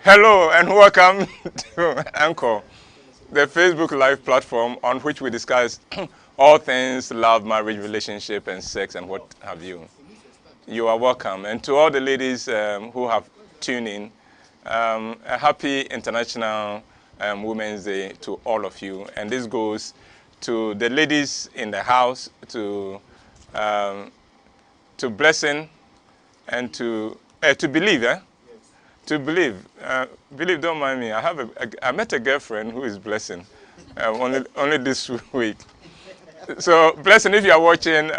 Hello and welcome to ENCORE, the Facebook Live platform on which we discuss all things love, marriage, relationship, and sex, and what have you. You are welcome. And to all the ladies who have tuned in, a happy International Women's Day to all of you. And this goes to the ladies in the house, to Blessing, and to Believe. To Believe. Believe, don't mind me. I met a girlfriend who is Blessing only this week. So, Blessing, if you are watching,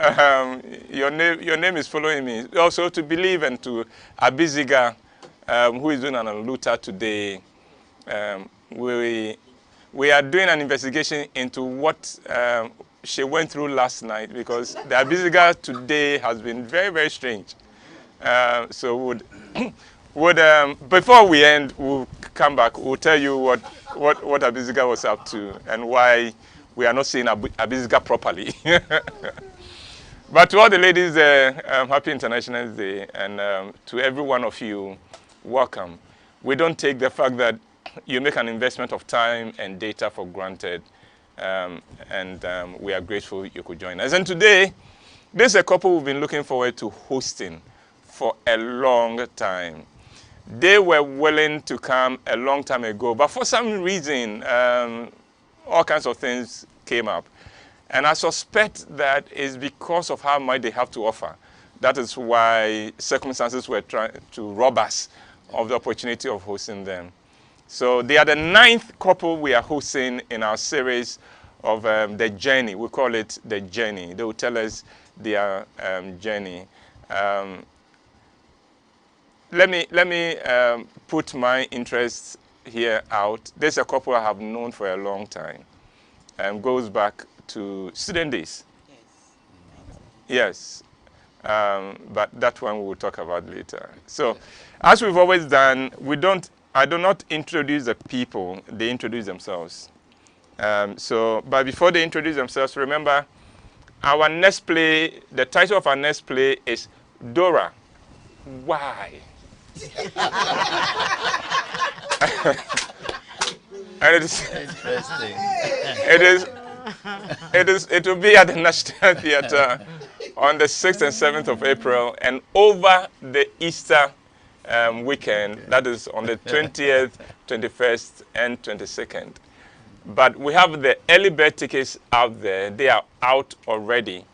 your name is following me. Also to Believe, and to Abigail, who is doing an aluta today. We are doing an investigation into what she went through last night, because the Abigail today has been very, very strange. So before we end, we'll come back. We'll tell you what Abigail was up to and why we are not seeing Abigail properly. But to all the ladies, happy International Day, and to every one of you, welcome. We don't take the fact that you make an investment of time and data for granted, and we are grateful you could join us. And today, this is a couple we've been looking forward to hosting for a long time. They were willing to come a long time ago, but for some reason, all kinds of things came up. And I suspect that is because of how much they have to offer. That is why circumstances were trying to rob us of the opportunity of hosting them. So they are the 9th couple we are hosting in our series of the journey. We call it the journey. They will tell us their journey. Let me put my interests here out. There's a couple I have known for a long time. Goes back to student days. Yes. But that one we will talk about later. So, as we've always done, I do not introduce the people. They introduce themselves. But before they introduce themselves, remember, our next play, the title of our next play is Dora. Why? And it is interesting. It will be at the National Theatre on the 6th and 7th of April, and over the Easter weekend, that is on the 20th, 21st, and 22nd. But we have the early bird tickets out there. They are out already.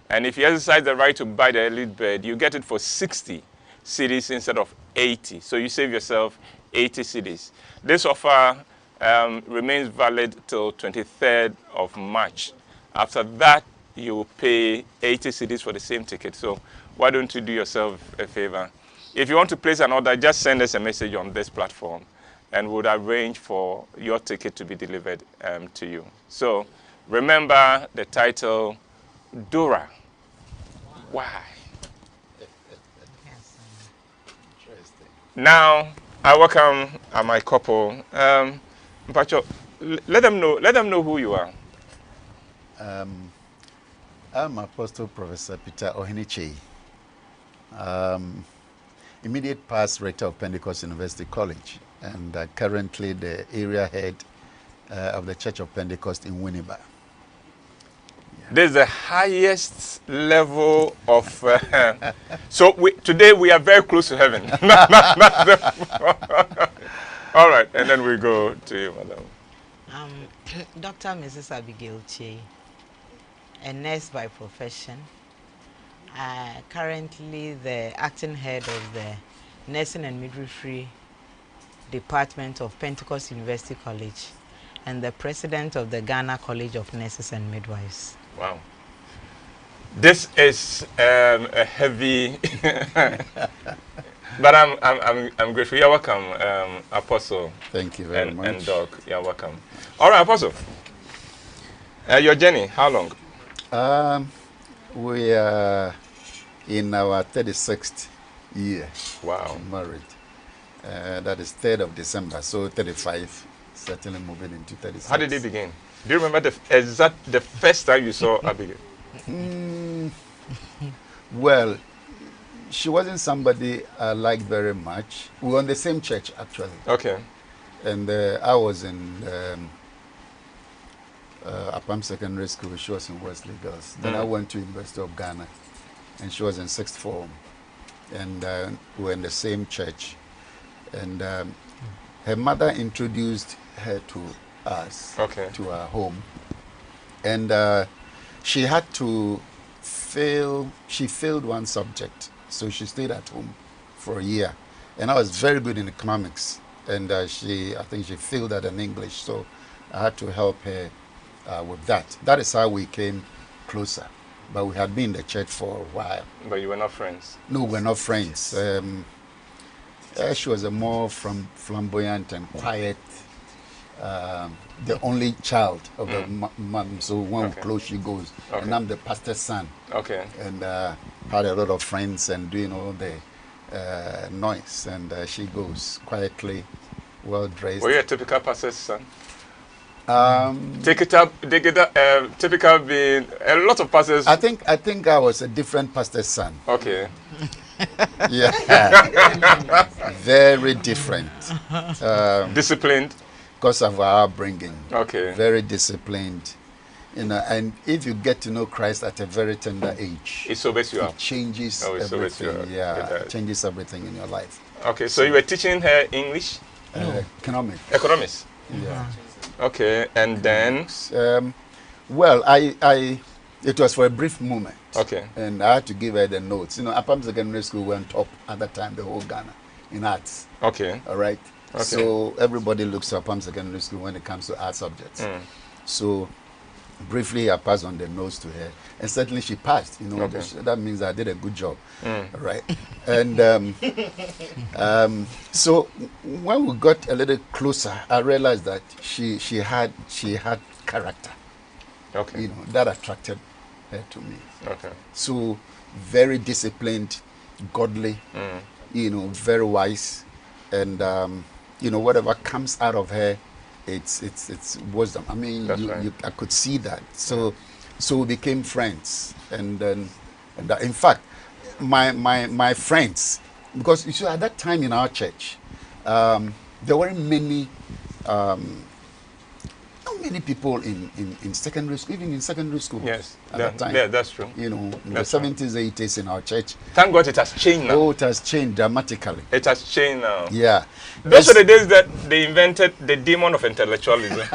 And if you exercise the right to buy the early bird, you get it for 60 cedis instead of 80. So you save yourself 80 cedis. This offer remains valid till 23rd of March. After that, you will pay 80 cedis for the same ticket. So why don't you do yourself a favor? If you want to place an order, just send us a message on this platform, and we'll arrange for your ticket to be delivered to you. So remember the title, Dora. Why? Now, I welcome my couple. Mpacho, let them know who you are. I'm Apostle Professor Peter Ohiniche, immediate past rector of Pentecost University College, and currently the area head of the Church of Pentecost in Winneba. This is the highest level of. Today we are very close to heaven. All right, and then we go to you, madam. Dr. Mrs. Abigail Kyei, a nurse by profession. Currently the acting head of the Nursing and Midwifery Department of Pentecost University College, and the president of the Ghana College of Nurses and Midwives. Wow. This is a heavy, but I'm grateful. You're welcome, Apostle. Thank you very much. And Doc, you're welcome. All right, Apostle. Your journey, how long? We are in our 36th year. Wow. Married. That is 3rd of December, so 35. Certainly moving into 36. How did it begin? Do you remember the first time you saw Abigail? Well, she wasn't somebody I liked very much. We were in the same church, actually. Okay. And I was in Apam Secondary School. She was in Wesley Girls. Then I went to University of Ghana, and she was in sixth form. And we were in the same church. And her mother introduced her to us, to our home. And she had to she failed one subject. So she stayed at home for a year. And I was very good in economics. And I think she failed that in English. So I had to help her with that. That is how we came closer. But we had been in the church for a while. But you were not friends? No, we're not friends. She was a more flamboyant and quiet, the only child of the mom. So when we close, she goes. And I'm the pastor's son. Okay. And had a lot of friends and doing all the noise. And she goes quietly, well dressed. Were you a typical pastor's son? Typical being a lot of pastors. I think I was a different pastor's son. Okay. Yeah. Very different. Disciplined. Because of our upbringing. Okay. Very disciplined. You know, and if you get to know Christ at a very tender age, it sobers you up. It changes everything. It changes everything in your life. Okay, so you were teaching her English? Economics. Economics. Yeah. Okay, and then? Well, it was for a brief moment. Okay. And I had to give her the notes. You know, Apam Secondary School went top at that time, the whole Ghana, in arts. Okay. All right. Okay. So everybody looks to Apam Secondary School when it comes to art subjects. So briefly, I passed on the notes to her, and certainly she passed. You know, that means I did a good job. Right. And so when we got a little closer, I realized that she had character. Okay. You know, that attracted her to me. Okay. So very disciplined, godly, you know, very wise, and you know, whatever comes out of her, it's wisdom. I mean, I could see that. So we became friends, and in fact, my friends, because you see, at that time in our church, there weren't many. Not many people in secondary school, even in secondary school. Yes, at that time. Yeah, that's true. You know, in the 70s, 80s in our church. Thank God it has changed now. Oh, it has changed dramatically. It has changed now. Yeah. Those were the days that they invented the demon of intellectualism.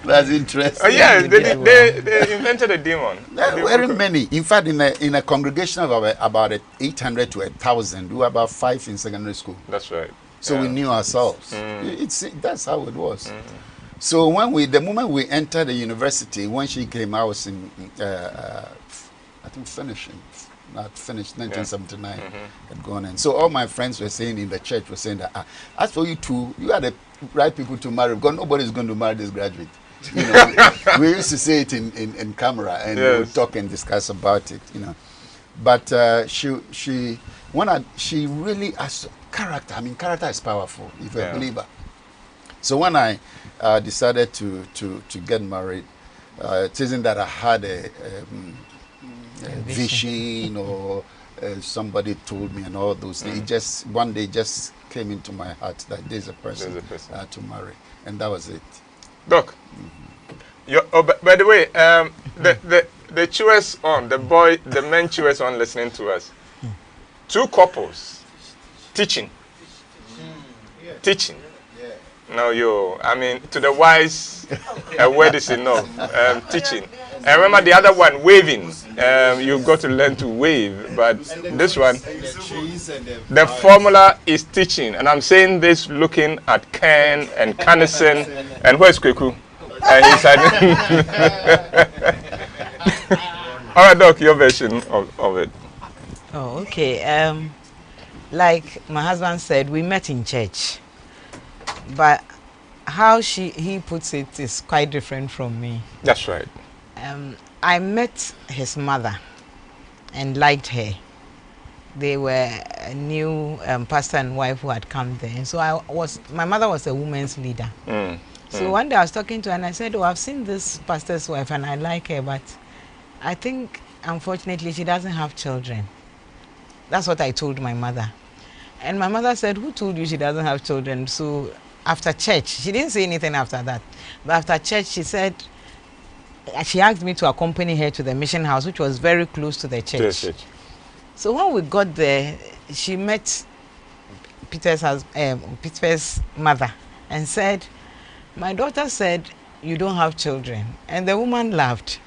That's interesting. Yes, they invented a demon. There weren't many. In fact, in a congregation of about 800 to 1,000, we were about 5 in secondary school. That's right. So we knew ourselves. That's how it was. So the moment we entered the university, when she came, I was in, I think not finished, 1979 had gone in. So all my friends were saying in the church, were saying that, as for you two, you are the right people to marry, because nobody's going to marry this graduate. You know, we used to say it in camera, and we would talk and discuss about it, you know. But she really has character. I mean, character is powerful if you're a believer. So when I decided to get married, it isn't that I had a vision or somebody told me and all those things. It just one day just came into my heart that there's a person to marry, and that was it. Doc, by the way, the chewers on, the men chewers on listening to us, 2 couples teaching. No, I mean, to the wise, a word is enough. Teaching. And remember the other one, waving. You've got to learn to wave. But this one, the formula is teaching. And I'm saying this looking at Ken and Kannison. And where's Kweku? And he said, all right, Doc, your version of it. Oh, okay. Like my husband said, we met in church. But how he puts it is quite different from me. That's right. I met his mother and liked her. They were a new pastor and wife who had come there. And so my mother was a women's leader. So one day I was talking to her and I said, oh, I've seen this pastor's wife and I like her, but I think unfortunately, she doesn't have children. That's what I told my mother. And my mother said, who told you she doesn't have children? So after church, she didn't say anything after that. But after church, she said, she asked me to accompany her to the mission house, which was very close to the church. So when we got there, she met Peter's mother and said, my daughter said, you don't have children. And the woman laughed.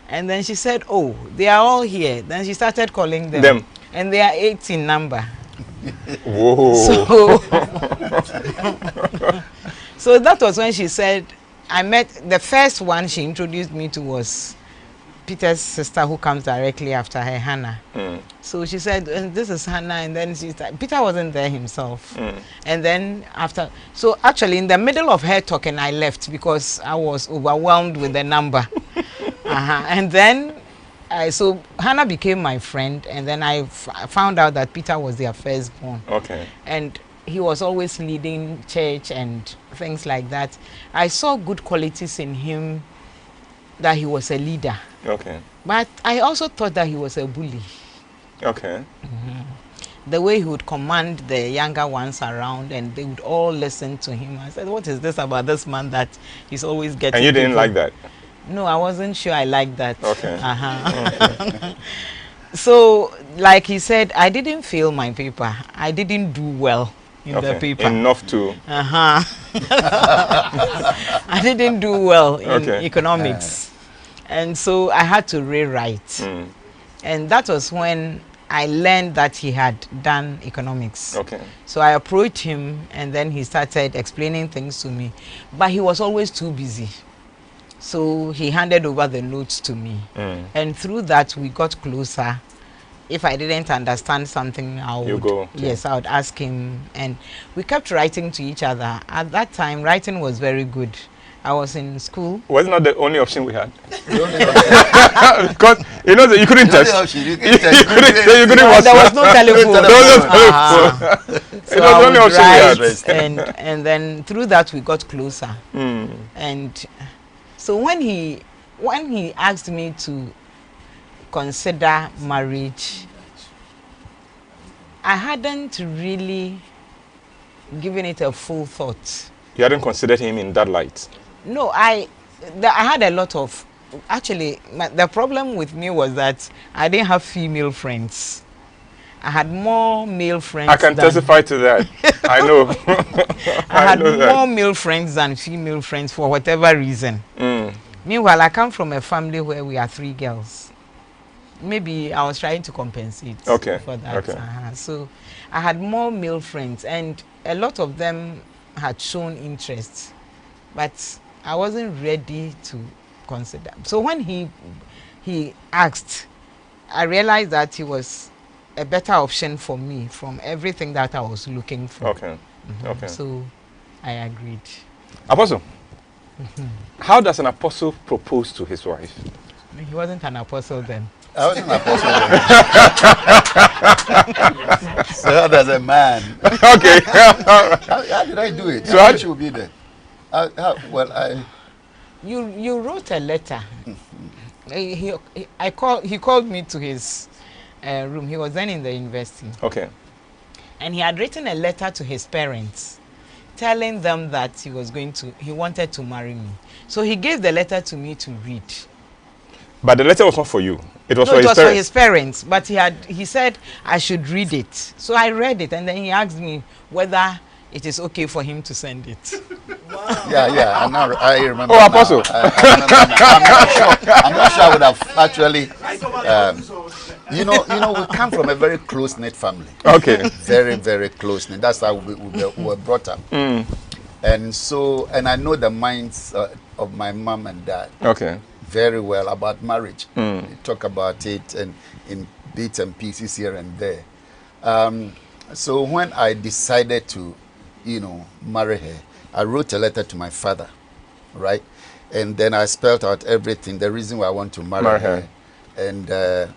And then she said, oh, they are all here. Then she started calling them. And they are 8 in number. Whoa. So that was when she said, I met, the first one she introduced me to was Peter's sister, who comes directly after her, Hannah. So she said, this is Hannah, and then she started, Peter wasn't there himself. And then after, so actually in the middle of her talking, I left because I was overwhelmed with the number. And then, so Hannah became my friend, and then I found out that Peter was their firstborn. Okay. And he was always leading church and things like that. I saw good qualities in him, that he was a leader. Okay. But I also thought that he was a bully. Okay. The way he would command the younger ones around and they would all listen to him. I said, what is this about this man that he's always getting? And you didn't people? like that? No, I wasn't sure I liked that. Okay. Okay. So, like he said, I didn't fail my paper. I didn't do well in the paper. Enough to... I didn't do well in economics. And so I had to rewrite. And that was when I learned that he had done economics. Okay. So I approached him, and then he started explaining things to me. But he was always too busy. So he handed over the notes to me. And through that, we got closer. If I didn't understand something, I would, I would ask him. And we kept writing to each other. At that time, writing was very good. I was in school. Was not the only option we had. Because you know that you couldn't text. You couldn't WhatsApp. There was no telephone. So it was the only option we had. And then through that we got closer. And so when he asked me to consider marriage, I hadn't really given it a full thought. You hadn't considered him in that light? No, I had a lot of, actually, the problem with me was that I didn't have female friends. I had more male friends. I can testify to that. I know. I had more male friends than female friends for whatever reason. Meanwhile, I come from a family where we are 3 girls. Maybe I was trying to compensate for that. So I had more male friends, and a lot of them had shown interest, but I wasn't ready to consider. So when he asked, I realized that he was a better option for me from everything that I was looking for. So I agreed. Apostle, how does an apostle propose to his wife? He wasn't an apostle then. I wasn't an apostle then. So how does a man? Okay. How did I do it? So how should be there? You wrote a letter. He called me to his room. He was then in the university. Okay. And he had written a letter to his parents, telling them that he wanted to marry me. So he gave the letter to me to read. But the letter was not for you. It was for his parents. But he said I should read it. So I read it, and then he asked me whether it is okay for him to send it. Wow. Yeah. I remember. Oh, Apostle. I'm not sure I would have actually. You know, we come from a very close-knit family. Okay. Very, very close-knit. That's how we were brought up. And I know the minds of my mom and dad. Okay. Very well about marriage. We talk about it and in bits and pieces here and there. So when I decided to, marry her, I wrote a letter to my father, right? And then I spelled out everything, the reason why I want to marry her. And at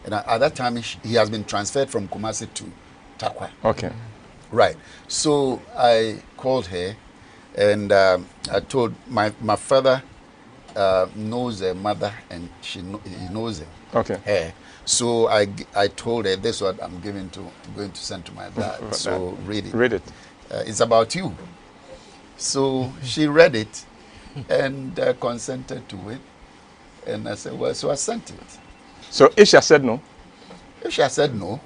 that time, he has been transferred from Kumasi to Takwa. Okay. Right. So I called her, and I told my father knows her mother, and he knows her. Okay. Her. So I told her, this is what I'm going to send to my dad. So read it. Read it. It's about you. So she read it and consented to it. And I said, well, so I sent it. So Isha said no? Isha said no.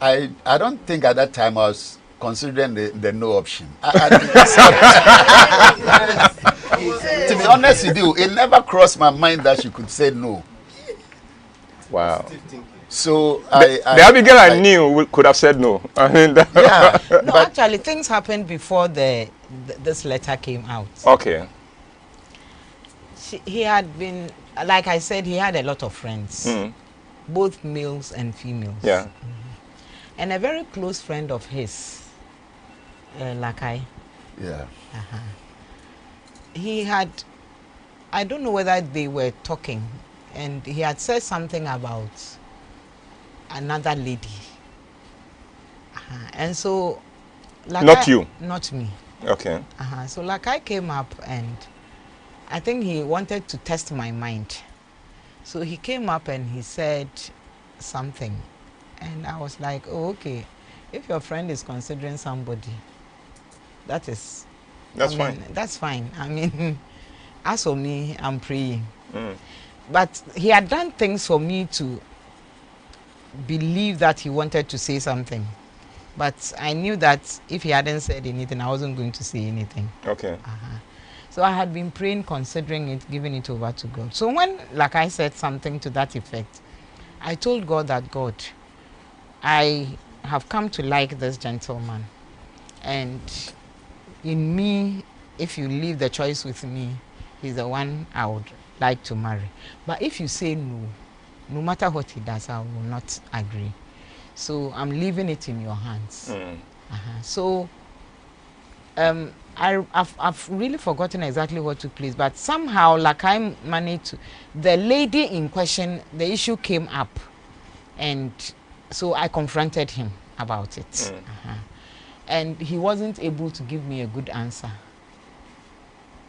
I don't think at that time I was considering the no option. To be honest with you, it never crossed my mind that she could say no. Wow. So the Abigail I knew could have said no. I mean, yeah. No, actually, things happened before this letter came out. Okay. He had been, like I said, he had a lot of friends, both males and females. Yeah. And a very close friend of his, Lakai. Yeah. He had, I don't know whether they were talking, and he had said something about another lady. And so, Lakai, Not you? Not me. Okay. So Lakai came up, and I think he wanted to test my mind. So he came up and he said something. And I was like, oh, okay. If your friend is considering somebody, that's fine. That's fine. I mean, as for me, I'm praying. But he had done things for me to believe that he wanted to say something. But I knew that if he hadn't said anything, I wasn't going to say anything. Okay. So I had been praying, considering it, giving it over to God. So when, like I said, something to that effect, I told God that, God, I have come to like this gentleman. And in me, if you leave the choice with me, he's the one I would like to marry. But if you say no, no matter what he does, I will not agree. So I'm leaving it in your hands. So I've really forgotten exactly what took place, but somehow, like I managed to, the lady in question, the issue came up, and so I confronted him about it. And he wasn't able to give me a good answer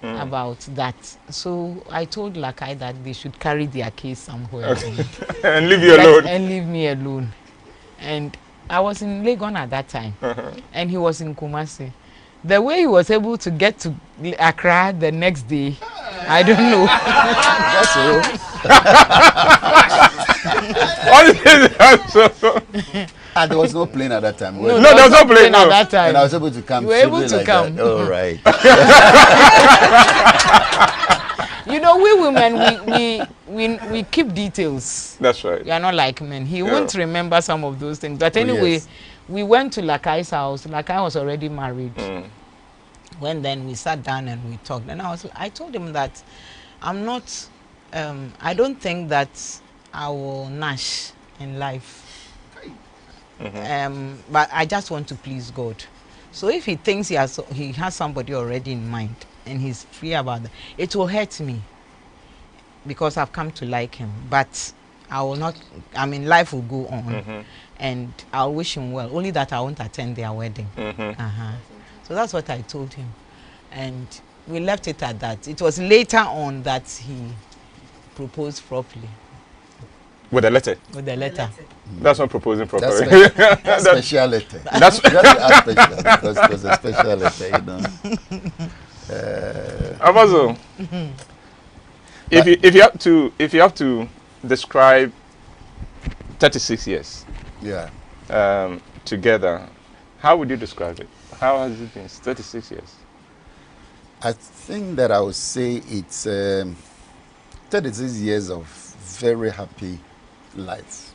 about that. So I told Lakai that they should carry their case somewhere and leave you alone. And leave me alone. And I was in Legon at that time, and he was in Kumasi. The way he was able to get to Accra the next day, I don't know. That's all. And there was no plane at that time. No, there was no plane at that time. And I was able to come. You were able to like come. All right. You know, we women, we keep details. That's right. We are not like men. He won't remember some of those things. But anyway, yes. We went to Lakai's house. Lakai was already married. When then we sat down and we talked. And I told him that I'm not, I don't think that I will nash in life. But I just want to please God. So if he thinks he has somebody already in mind and he's free about that, it will hurt me because I've come to like him. But I will not, I mean, life will go on. And I'll wish him well, only that I won't attend their wedding. So that's what I told him. And we left it at that. It was later on that he proposed properly. With a letter? With the letter. That's not proposing properly. That's special letter. That's special because it was a special letter, you know. Amazo, if you have to describe 36 years together, how would you describe it? How has it been 36 years? I think that I would say it's 36 years of very happy life.